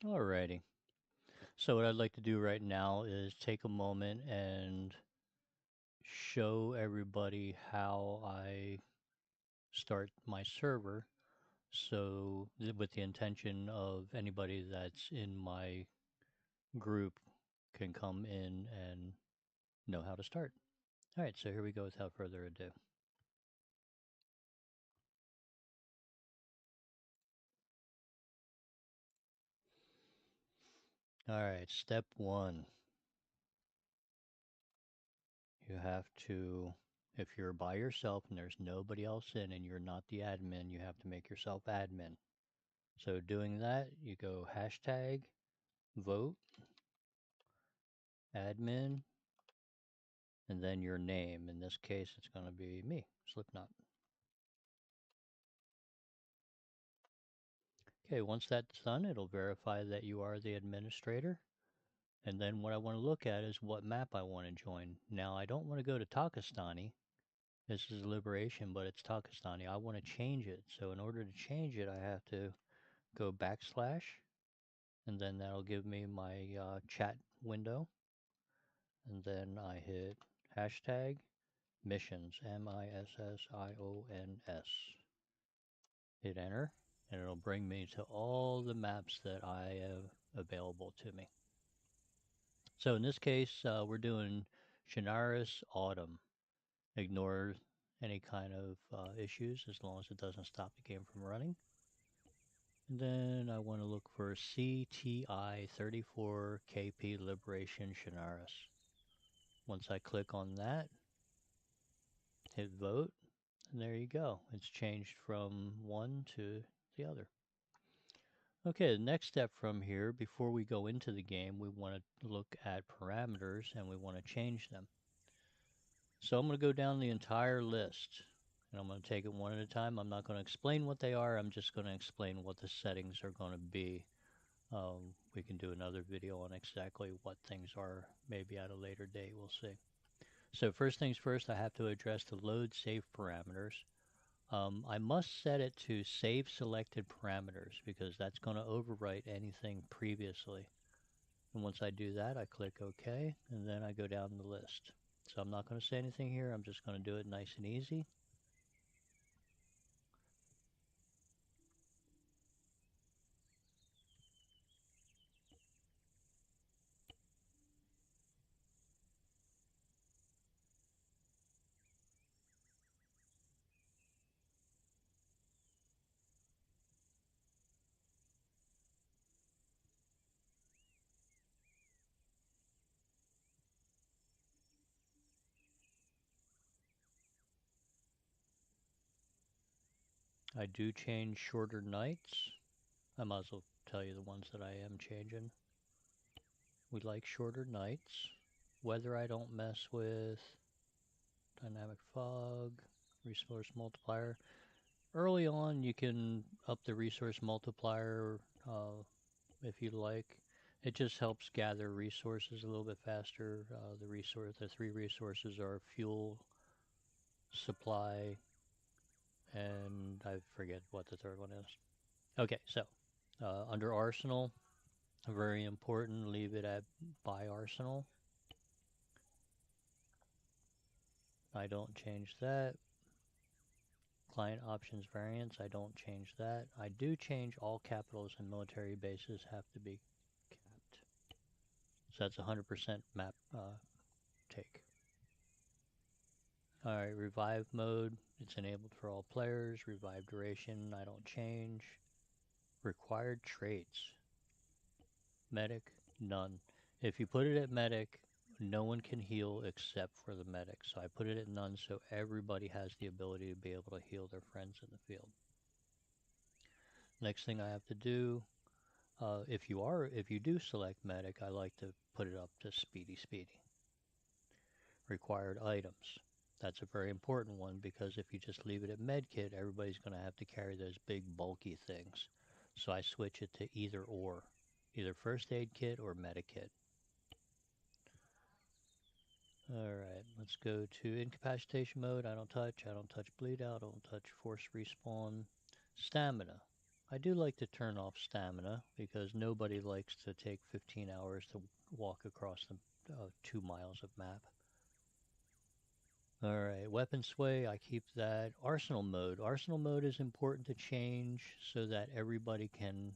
Alrighty. So what I'd like to do right now is take a moment and show everybody how I start my server. So with the intention of anybody that's in my group can come in and know how to start. All right, so here we go without further ado. All right, step one. You have to, if you're by yourself and there's nobody else in and you're not the admin, you have to make yourself admin. So doing that, you go hashtag vote admin and then your name. In this case, it's going to be me, Slipknot. Okay, once that's done, it'll verify that you are the administrator. And then what I want to look at is what map I want to join. Now, I don't want to go to Takastani. This is Liberation, but it's Takastani. I want to change it. So in order to change it, I have to go backslash, and then that'll give me my chat window. And then I hit hashtag missions, missions. Hit enter, and it'll bring me to all the maps that I have available to me. So in this case, we're doing Chernarus Autumn. Ignore any kind of issues as long as it doesn't stop the game from running. And then I want to look for CTI 34 KP Liberation Chernarus. Once I click on that, hit vote, and there you go. It's changed from one to the other. Okay, the next step from here, before we go into the game, we want to look at parameters and we want to change them. So I'm going to go down the entire list and I'm going to take it one at a time. I'm not going to explain what they are. I'm just going to explain what the settings are going to be. We can do another video on exactly what things are, maybe at a later date. We'll see. So first things first, I have to address the load save parameters. I must set it to save selected parameters because that's going to overwrite anything previously. And once I do that, I click OK, and then I go down the list. So I'm not going to say anything here. I'm just going to do it nice and easy. I do change shorter nights. I might as well tell you the ones that I am changing. We like shorter nights. Weather I don't mess with. Dynamic fog. Resource multiplier. Early on you can up the resource multiplier if you like. It just helps gather resources a little bit faster. The three resources are fuel, supply, and I forget what the third one is. Okay, so under arsenal, very important, leave it at by arsenal. I don't change that. Client options variants, I don't change that. I do change all capitals and military bases have to be capped. So that's 100% map take. Alright, revive mode, it's enabled for all players. Revive duration, I don't change. Required traits. Medic, none. If you put it at medic, no one can heal except for the medic. So I put it at none so everybody has the ability to be able to heal their friends in the field. Next thing I have to do, if you do select medic, I like to put it up to speedy. Required items. That's a very important one because if you just leave it at medkit, everybody's going to have to carry those big bulky things. So I switch it to either first aid kit or medikit. Alright, let's go to incapacitation mode. I don't touch bleed out, I don't touch force respawn. Stamina. I do like to turn off stamina because nobody likes to take 15 hours to walk across the 2 miles of map. Alright, weapon sway, I keep that. Arsenal mode. Arsenal mode is important to change so that everybody can,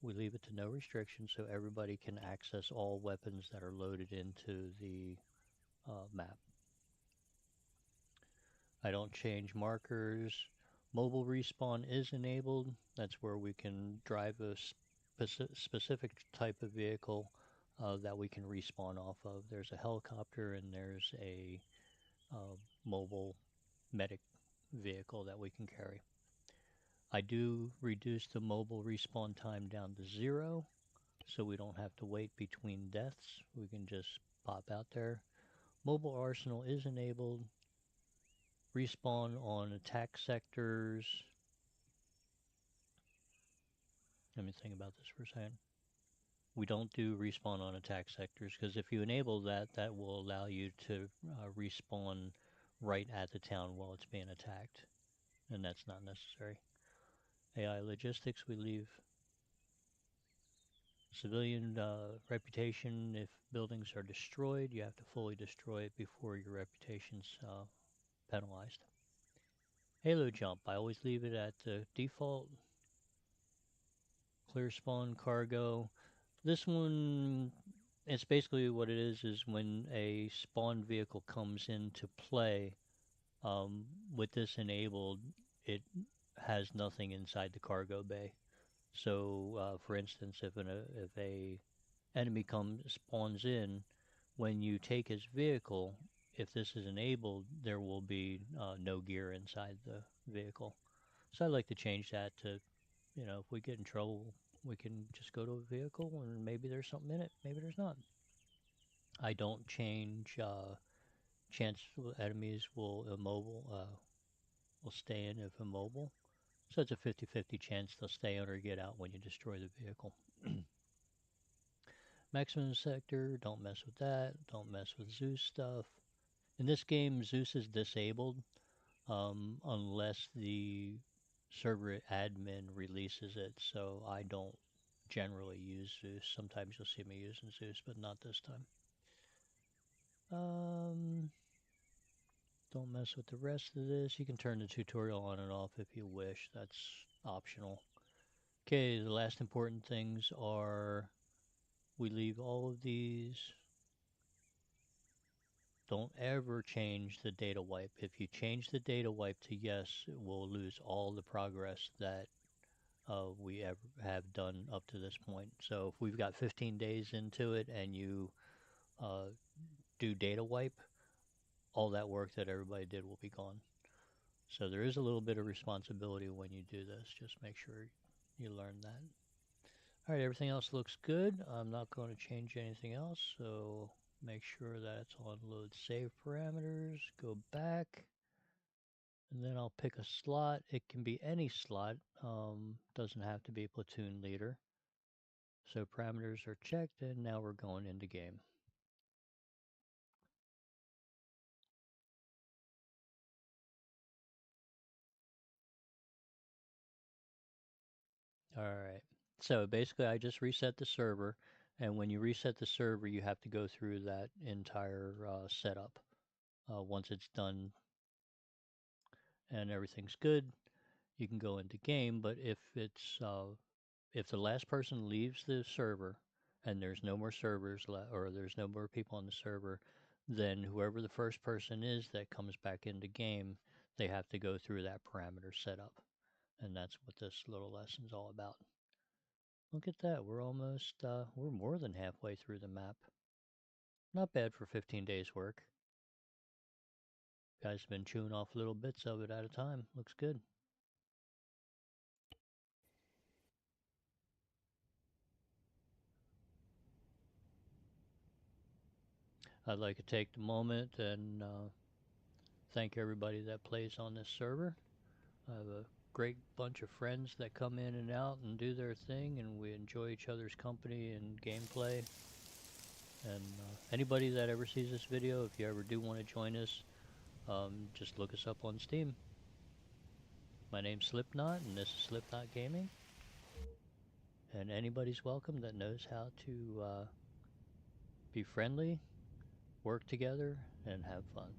we leave it to no restrictions so everybody can access all weapons that are loaded into the map. I don't change markers. Mobile respawn is enabled. That's where we can drive a specific type of vehicle that we can respawn off of. There's a helicopter and there's a mobile medic vehicle that we can carry. I do reduce the mobile respawn time down to 0 so we don't have to wait between deaths. We can just pop out there. Mobile arsenal is enabled. Respawn on attack sectors. Let me think about this for a second. We don't do respawn on attack sectors because if you enable that, that will allow you to respawn right at the town while it's being attacked, and that's not necessary. AI logistics, we leave. Civilian reputation, if buildings are destroyed, you have to fully destroy it before your reputation's penalized. Halo jump, I always leave it at the default. Clear spawn cargo. This one, it's basically what it is when a spawn vehicle comes into play, with this enabled, it has nothing inside the cargo bay. So, for instance, if a enemy spawns in, when you take his vehicle, if this is enabled, there will be no gear inside the vehicle. So I like to change that to, if we get in trouble, we can just go to a vehicle and maybe there's something in it, maybe there's not. I don't change chance enemies will stay in if immobile. So it's a 50-50 chance they'll stay in or get out when you destroy the vehicle. Maximum sector, don't mess with that. Don't mess with Zeus stuff. In this game, Zeus is disabled unless the server admin releases it, so I don't generally use Zeus. Sometimes you'll see me using Zeus, but not this time. Don't mess with the rest of this. You can turn the tutorial on and off if you wish. That's optional. Okay, the last important things are we leave all of these. Don't ever change the data wipe. If you change the data wipe to yes, we'll lose all the progress that we ever have done up to this point. So if we've got 15 days into it and you do data wipe, all that work that everybody did will be gone. So there is a little bit of responsibility when you do this. Just make sure you learn that. All right, everything else looks good. I'm not going to change anything else, so make sure that it's on load save parameters. Go back, and then I'll pick a slot. It can be any slot. Doesn't have to be platoon leader. So parameters are checked, and now we're going into game. All right. So basically, I just reset the server, and when you reset the server, you have to go through that entire setup. Once it's done and everything's good, you can go into game. But if the last person leaves the server and there's no more servers or there's no more people on the server, then whoever the first person is that comes back into game, they have to go through that parameter setup, and that's what this little lesson's all about. Look at that, we're more than halfway through the map. Not bad for 15 days work. Guys have been chewing off little bits of it at a time. Looks good. I'd like to take the moment and thank everybody that plays on this server. I have a great bunch of friends that come in and out and do their thing, and we enjoy each other's company and gameplay. And anybody that ever sees this video, if you ever do want to join us, just look us up on Steam. My name's Slipknot, and this is Slipknot Gaming. And anybody's welcome that knows how to be friendly, work together, and have fun.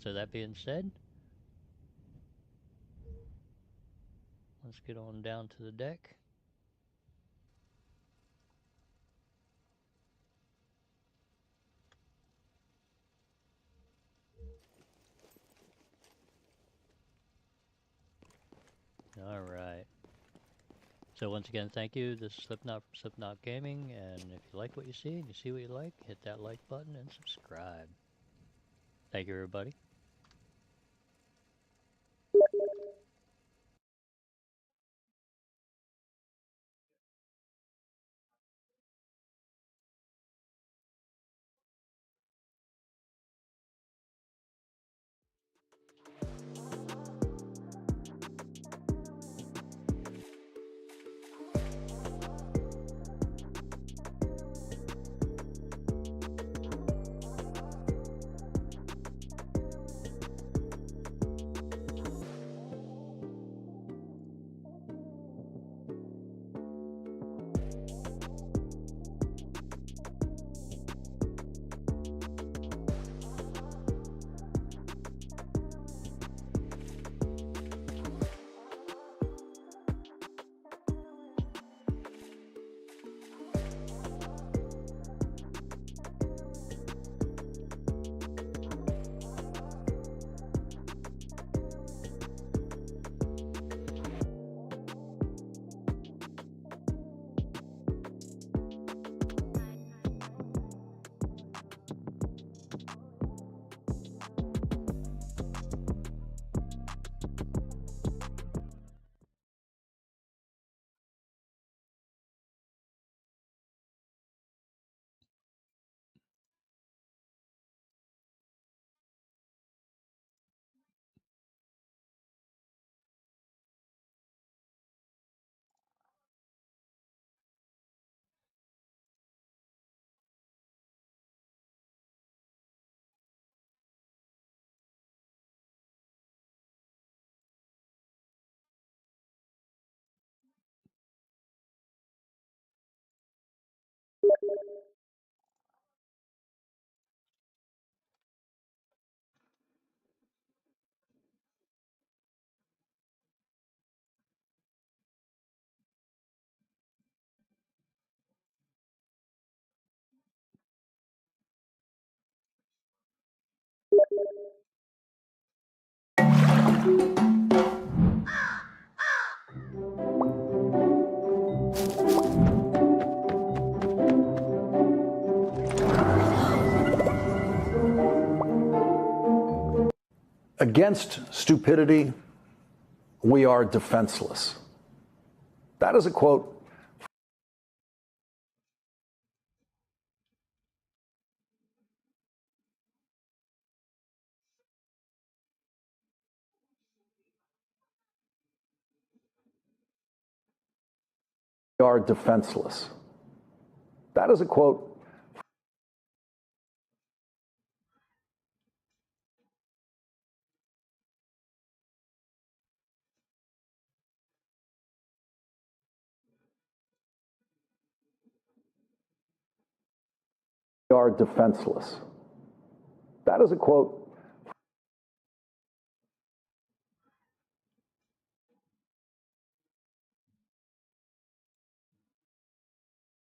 So that being said, let's get on down to the deck. All right. So once again, thank you. This is Slipknot from Slipknot Gaming, and if you like what you see and you see what you like, hit that like button and subscribe. Thank you, everybody. Against stupidity, we are defenseless. That is a quote. We are defenseless. That is a quote. We are defenseless. That is a quote